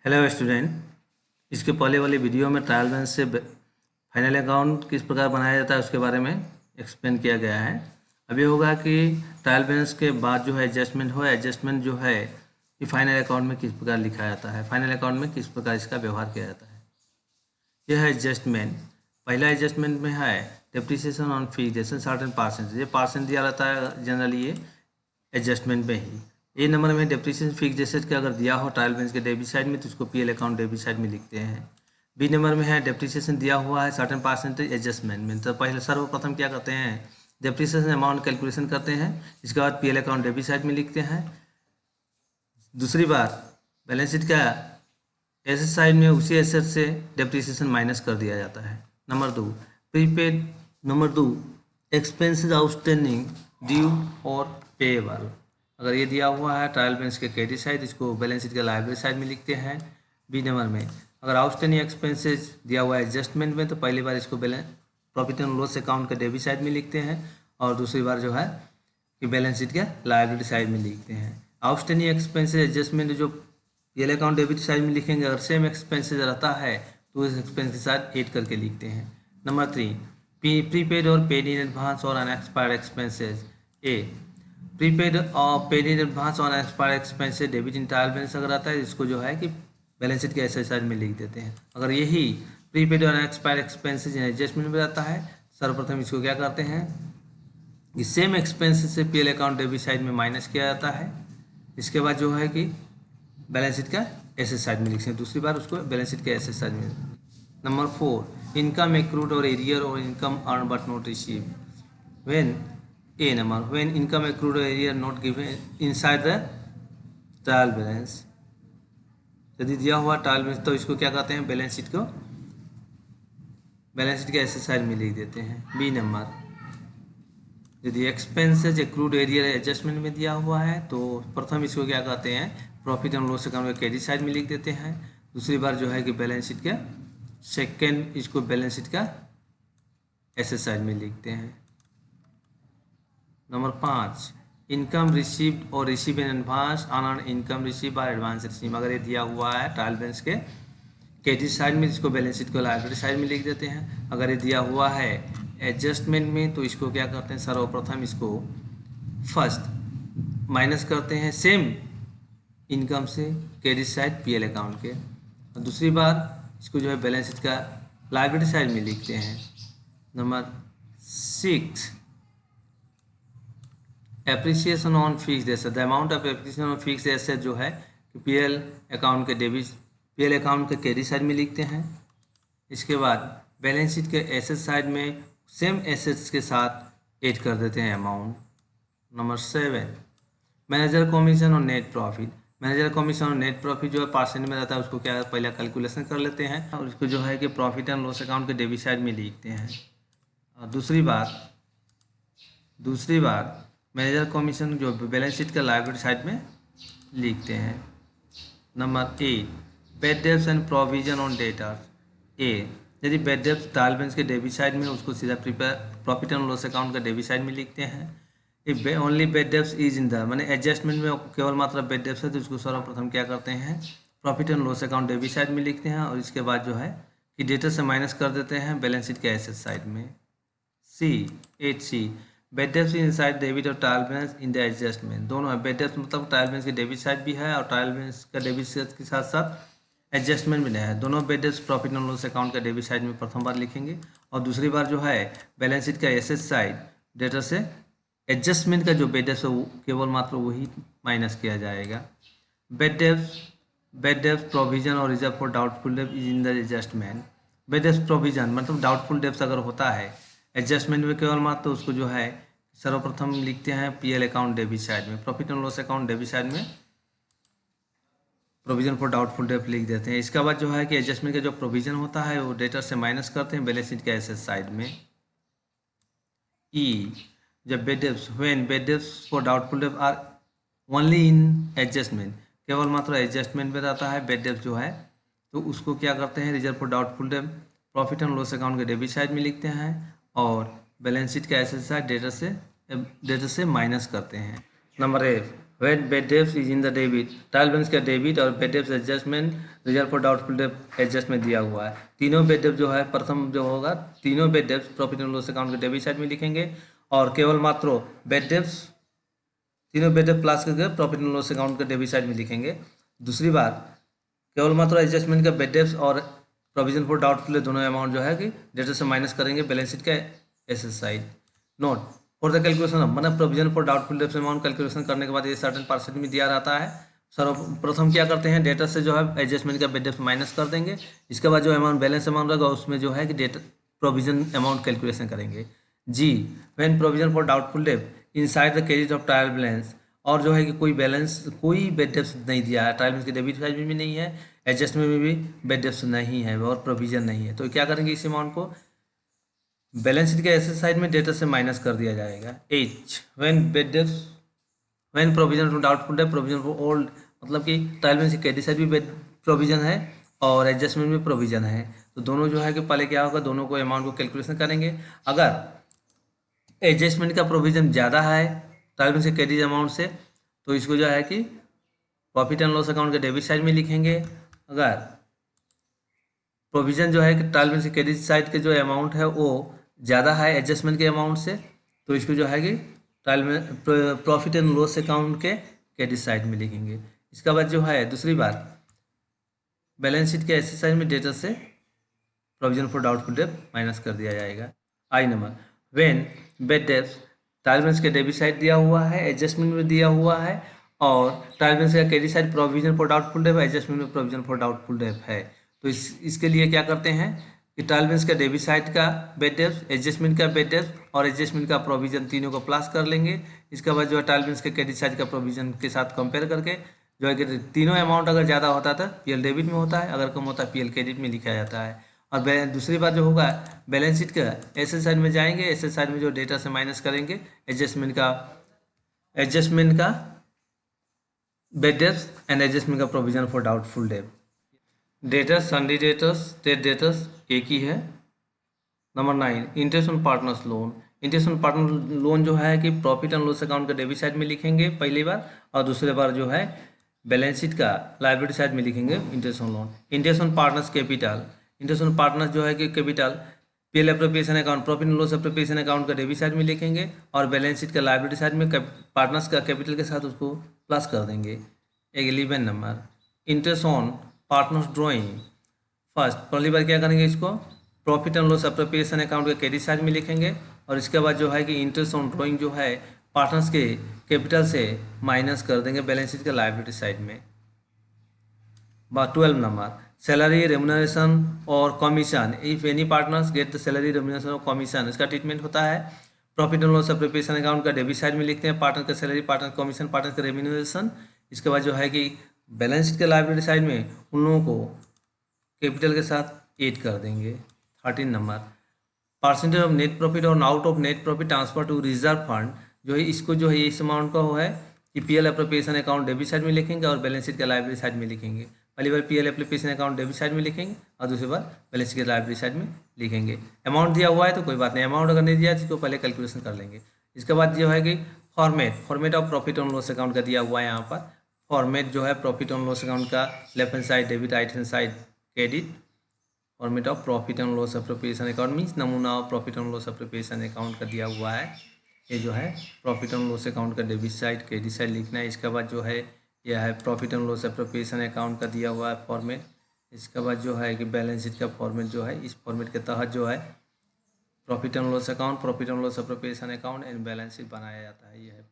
Hello student. इसके पहले वाले वीडियो में ट्रायल बैलेंस से फाइनल अकाउंट किस प्रकार बनाया जाता है उसके बारे में एक्सप्लेन किया गया है। अभी होगा कि ट्रायल बैलेंस के बाद जो है एडजस्टमेंट हो, एडजस्टमेंट जो है कि फाइनल अकाउंट में किस प्रकार लिखा जाता है, फाइनल अकाउंट में किस प्रकार इसका व्यवहार किया जाता है। यह है एडजस्टमेंट। पहला एडजस्टमेंट में है depreciation on fix certain percent. ये परसेंट दिया रहता है जनरली ये एडजस्टमेंट में ही। ए नंबर में डेप्रिसिएशन फिक्स एसेट का अगर दिया हो ट्रायल बैलेंस के डेबिट साइड में तो इसको पीएल अकाउंट डेबिट साइड में लिखते हैं। बी नंबर में है डेप्रिसिएशन दिया हुआ है सर्टेन परसेंटेज एडजस्टमेंट में, तो पहले सर्वप्रथम क्या करते हैं, डेप्रिसिएशन अमाउंट कैलकुलेशन करते हैं, इसके बाद पीएल अकाउंट डेबिट साइड में लिखते हैं। दूसरी बात बैलेंस शीट का एसेट साइड में उसी एसेट से डेप्रिसिएशन माइनस कर दिया जाता है। नंबर दो एक्सपेंसेस आउटस्टैंडिंग ड्यू और पेएबल। अगर ये दिया हुआ है ट्रायल बैलेंस के क्रेडिट साइड, इसको बैलेंस शीट के लायबिलिटी साइड में लिखते हैं। बी नंबर में अगर आउटस्टैंडिंग एक्सपेंसेस दिया हुआ है एडजस्टमेंट में तो पहली बार इसको प्रॉफिट एंड लॉस अकाउंट के डेबिट साइड में लिखते हैं और दूसरी बार जो है कि बैलेंस शीट के लायबिलिटी साइड में लिखते हैं। आउटस्टैंडिंग एक्सपेंसेस एडजस्टमेंट जो पीएल अकाउंट डेबिट साइड में लिखेंगे, अगर सेम एक्सपेंसेस रहता है तो इस एक्सपेंस के साथ ऐड करके लिखते हैं। नंबर 3 प्रीपेड और पेड इन एडवांस और अनएक्सपायर्ड एक्सपेंसेस। ए प्रीपेड और पेड इन एडवांस और unexpired expenses debit in trial balance अगर आता है इसको जो है कि बैलेंस शीट के एसेट साइड में लिख देते हैं। अगर यही प्रीपेड और अनएक्सपायर्ड एक्सपेंसेस एडजस्टमेंट में रहता है, सर्वप्रथम इसको क्या करते हैं कि सेम एक्सपेंसेस से पीएल अकाउंट डेबिट साइड में माइनस किया जाता है। इसके बाद जो है कि बैलेंस शीट का एसेट साइड में लिखते हैं, दूसरी बार उसको बैलेंस शीट के एसेट साइड में। नंबर 4 इनकम एक्रूड और एरियर और income earn but not receive. When a number when income accrued और arrear not given inside the trial balance. यदि दिया हुआ ट्रायल बैलेंस तो इसको क्या कहते हैं, बैलेंस शीट को बैलेंस शीट के एसेट साइड में लिख देते हैं। बी नंबर यदि एक्सपेंसेज एक्रूड एरियर एडजस्टमेंट में दिया हुआ है तो प्रथम इसको क्या कहते हैं, प्रॉफिट एंड लॉस अकाउंट के क्रेडिट साइड में लिख देते हैं। दूसरी बार जो है कि बैलेंस शीट के सेकेंड इसको बैलेंस शीट का एसेट साइड में लिखते हैं। नंबर 5 इनकम रिसीव्ड और receive in advance unearned income receive by advance receive. अगर ये दिया हुआ है ट्रायल बैलेंस के क्रेडिट साइड में इसको बैलेंस शीट को लायबिलिटी साइड में लिख देते हैं। अगर ये दिया हुआ है एडजस्टमेंट में तो इसको क्या करते हैं, सर्वप्रथम इसको फर्स्ट माइनस करते हैं सेम इनकम से क्रेडिट साइड पीएल अकाउंट के, और दूसरी बार इसको जो है बैलेंस शीट का लायबिलिटी साइड में लिखते हैं। Number 6 appreciation on fixed asset. The amount of appreciation on fixed asset जो है कि पीएल अकाउंट के क्रेडिट साइड में लिखते हैं। इसके बाद बैलेंस शीट के एसेट साइड में सेम एसेट्स के साथ ऐड कर देते हैं अमाउंट। नंबर 7 मैनेजर कमीशन और नेट प्रॉफिट। मैनेजर कमीशन और नेट प्रॉफिट जो है परसेंट में रहता है उसको क्या पहले कैलकुलेशन कर लेते हैं और उसको जो है कि प्रॉफिट एंड लॉस अकाउंट के डेबिट साइड में लिखते हैं। और दूसरी बार मैनेजर कमीशन जो बैलेंस शीट का लायबिलिटी साइड में लिखते हैं। Number 8 bad debts and provision on debtors. A यदि बैड डेब्ट्स ट्रायल बैलेंस के डेबिट साइड में उसको सीधा प्रॉफिट एंड लॉस अकाउंट का डेबिट साइड में लिखते हैं। If only bad debts is in the मैंने एडजस्टमेंट में केवल मात्र बैड डेब्ट्स है तो उसको सर्वप्रथम क्या करते हैं, profit and loss account debit side में लिखते हैं और इसके बाद जो है कि डेटर से माइनस कर देते हैं बैलेंस शीट के एसेट साइड में। 8C bad debts inside debit और trial balance in the adjustment. दोनों है, बैड डेब्ट्स मतलब ट्रायल बैलेंस के डेबिट साइड भी है और ट्रायल बैलेंस का डेबिट साइड के साथ साथ एडजस्टमेंट भी नहीं है। दोनों bad debts profit and loss account का डेबिट साइड में प्रथम बार लिखेंगे और दूसरी बार जो है बैलेंस शीट का एसेट साइड डेटर से एडजस्टमेंट का जो बैड डेब्ट्स है वो केवल मात्र वही माइनस किया जाएगा। बैड डेब्ट्स प्रोविजन और रिजर्व फॉर डाउटफुल डेब्ट is in the adjustment. Bad debts provision मतलब डाउटफुल डेब्ट्स अगर होता है एडजस्टमेंट में केवल मात्र तो उसको जो है सर्वप्रथम लिखते हैं पीएल अकाउंट डेबिट साइड में, profit and loss account debit side में प्रोविजन फॉर डाउटफुल डेब्ट लिख देते हैं। इसके बाद जो है कि एडजस्टमेंट का जो प्रोविजन होता है वो डेटर से माइनस करते हैं बैलेंस शीट के एसेट साइड में। ई जब बैड डेब्ट्स फॉर डाउटफुल डेब्ट आर ओनली इन एडजस्टमेंट, केवल मात्र एडजस्टमेंट में रहता है बैड डेब्ट जो है तो उसको क्या करते हैं, रिजर्व फॉर डाउटफुल डेब्ट प्रॉफिट एंड लॉस अकाउंट के डेबिट साइड में लिखते हैं और बैलेंस शीट का एसेट साइड डेटर से माइनस करते हैं। नंबर 8 व्हेन बेड डेब्ट is in the debit, trial balance का डेबिट और बेड डेब्ट एडजस्टमेंट, रिजर्व फॉर डाउटफुल डेब्ट एडजस्टमेंट दिया हुआ है। तीनों बेड डेब्ट जो है, प्रथम जो होगा, तीनों बेड डेब्ट प्रॉफिट एंड लॉस अकाउंट के डेबिट साइड में लिखेंगे, और केवल मात्र बेड डेब्ट, तीनों बेड डेब्ट प्लस करके प्रॉफिट एंड लॉस अकाउंट के डेबिट साइड में लिखेंगे। दूसरी बात, केवल मात्र एडजस्टमेंट का बेड डेब्ट और प्रोविजन फॉर डाउटफुल दोनों अमाउंट जो है कि डेटा से माइनस करेंगे बैलेंस शीट का asset side. Note for the calculation, मतलब प्रोविजन फॉर डाउटफुल डेब्ट अमाउंट कैलकुलेशन करने के बाद ये सर्टेन परसेंट में दिया रहता है। सर्वप्रथम क्या करते हैं, डेटा से जो है एडजस्टमेंट का बेड डेब्ट माइनस कर देंगे। इसके बाद जो अमाउंट बैलेंस अमाउंट रहेगा उसमें जो है कि डेटा प्रोविजन अमाउंट कैलकुलेशन करेंगे। जी, व्हेन प्रोविजन फॉर डाउटफुल डेब्ट inside the credit of trial balance, और जो है कि कोई बैलेंस, कोई बेड डेब्ट नहीं दिया है, ट्रायल बैलेंस के डेबिट साइड में भी नहीं है, एडजस्टमेंट में भी बेड डेब्ट नहीं है और प्रोविजन नहीं है, तो क्या करेंगे, इस अमाउंट को बैलेंस शीट के एसेट साइड में डेटा से माइनस कर दिया जाएगा। एच, व्हेन बेड डेब्ट, व्हेन प्रोविजन फॉर डाउटफुल डेब्ट, प्रोविजन फॉर ओल्ड, मतलब कि ट्रायल बैलेंस के क्रेडिट साइड भी बेड प्रोविजन है और एडजस्टमेंट में प्रोविजन है, तो दोनों जो है कि पहले क्या होगा, दोनों को अमाउंट को कैलकुलेशन करेंगे। अगर एडजस्टमेंट का प्रोविजन ज़्यादा है ट्रायल बैलेंस के क्रेडिट अमाउंट से, तो इसको जो है कि प्रॉफिट एंड लॉस अकाउंट के डेबिट साइड में लिखेंगे। अगर प्रोविजन जो है कि ट्रायल बैलेंस के क्रेडिट साइड के जो अमाउंट है वो ज़्यादा है एडजस्टमेंट के अमाउंट से, तो इसको जो है कि ट्रायल में प्रॉफिट एंड लॉस अकाउंट के क्रेडिट साइड में लिखेंगे। इसके बाद जो है दूसरी बात, बैलेंस शीट के एसेट साइड में डेटा से प्रोविजन फॉर डाउटफुल डेब्ट माइनस कर दिया जाएगा। आई नंबर, व्हेन बेड डेब्ट, ट्रायल बैलेंस के डेबिट साइड दिया हुआ है, एडजस्टमेंट में दिया हुआ है, और ट्रायल बैलेंस का credit side provision for doubtful डेब्ट, एडजस्टमेंट में प्रोविजन फॉर डाउटफुल डेब्ट है, तो इसके लिए क्या करते हैं कि ट्रायल बैलेंस का डेबिट साइड का बेड डेब्ट, एडजस्टमेंट का बेड डेब्ट और एडजस्टमेंट का प्रोविजन तीनों को प्लस कर लेंगे। इसके बाद जो है ट्रायल बैलेंस के क्रेडिट साइड का प्रोविजन के साथ कंपेयर करके जो है कि तीनों अमाउंट अगर ज़्यादा होता है तो पीएल डेबिट में होता है, अगर कम होता है पीएल क्रेडिट में लिखा जाता है। और दूसरी बात जो होगा, बैलेंस शीट का एसेट साइड में जाएंगे, एसेट साइड में जो डेटा से माइनस करेंगे एडजस्टमेंट का बेड डेब्ट एंड एडजस्टमेंट का प्रोविजन फॉर डाउटफुल डेब्ट। डेटर्स, सन्डी डेटर्स, स्टेट डेटर्स एक ही है। Number 9, interest on partners loan. Interest on partner loan जो है कि प्रॉफिट एंड लॉस अकाउंट का डेबिट साइड में लिखेंगे पहली बार, और दूसरी बार जो है बैलेंस शीट का लायबिलिटी साइड में लिखेंगे interest on loan. Interest on partners capital, interest on partners जो है कि capital PL appropriation account, profit and loss appropriation account का डेबिट साइड में लिखेंगे, और बैलेंस शीट का लायबिलिटी साइड में पार्टनर्स का कैपिटल के साथ उसको प्लस कर देंगे। 11 number, interest on partners drawing. First पहली बार क्या करेंगे, इसको profit and loss appropriation account के क्रेडिट साइड में लिखेंगे, और इसके बाद जो है कि इंटरेस्ट ऑन ड्रॉइंग जो है पार्टनर्स के कैपिटल से माइनस कर देंगे बैलेंस शीट के लायबिलिटी साइड में। 12 नंबर, सैलरी, रेम्युनरेशन और commission. If any partners get the salary, remuneration और कमीशन, इसका ट्रीटमेंट होता है profit and loss appropriation account का डेबिट साइड में लिखते हैं पार्टनर का सैलरी, पार्टनर कमीशन, पार्टनर का रेम्युनरेशन। इसके बाद जो है कि बैलेंस शीट के लायबिलिटी साइड में उन लोगों को कैपिटल के साथ ऐड कर देंगे। 13 number, percentage of net profit और out of net profit transfer to reserve fund, जो है इसको जो है इस अमाउंट का वो है कि PL appropriation account debit side में लिखेंगे और बैलेंस शीट के लायबिलिटी साइड में लिखेंगे। पहली बार PL application account debit side में लिखेंगे और दूसरी बार बैलेंस शीट के लायबिलिटी साइड में लिखेंगे। अमाउंट दिया हुआ है तो कोई बात नहीं, अमाउंट अगर नहीं दिया तो इसको पहले कैलकुलेशन कर लेंगे। इसके बाद जो है कि format of profit on loss account का दिया हुआ है यहाँ पर। फॉर्मेट जो है प्रॉफिट ऑन लॉस अकाउंट का left hand side debit, right hand side credit. Format of profit and loss appropriation account means नमूना of profit and loss appropriation account का दिया हुआ है। ये जो है प्रॉफिट एंड लॉस अकाउंट का डेबिट साइड क्रेडिट साइड लिखना है। इसके बाद जो है यह है profit and loss appropriation account का दिया हुआ है फॉर्मेट। इसके बाद जो है कि बैलेंस शीट का फॉर्मेट जो है, इस फॉर्मेट के तहत जो है profit and loss account, profit and loss appropriation account and balance sheet बनाया जाता है। यह है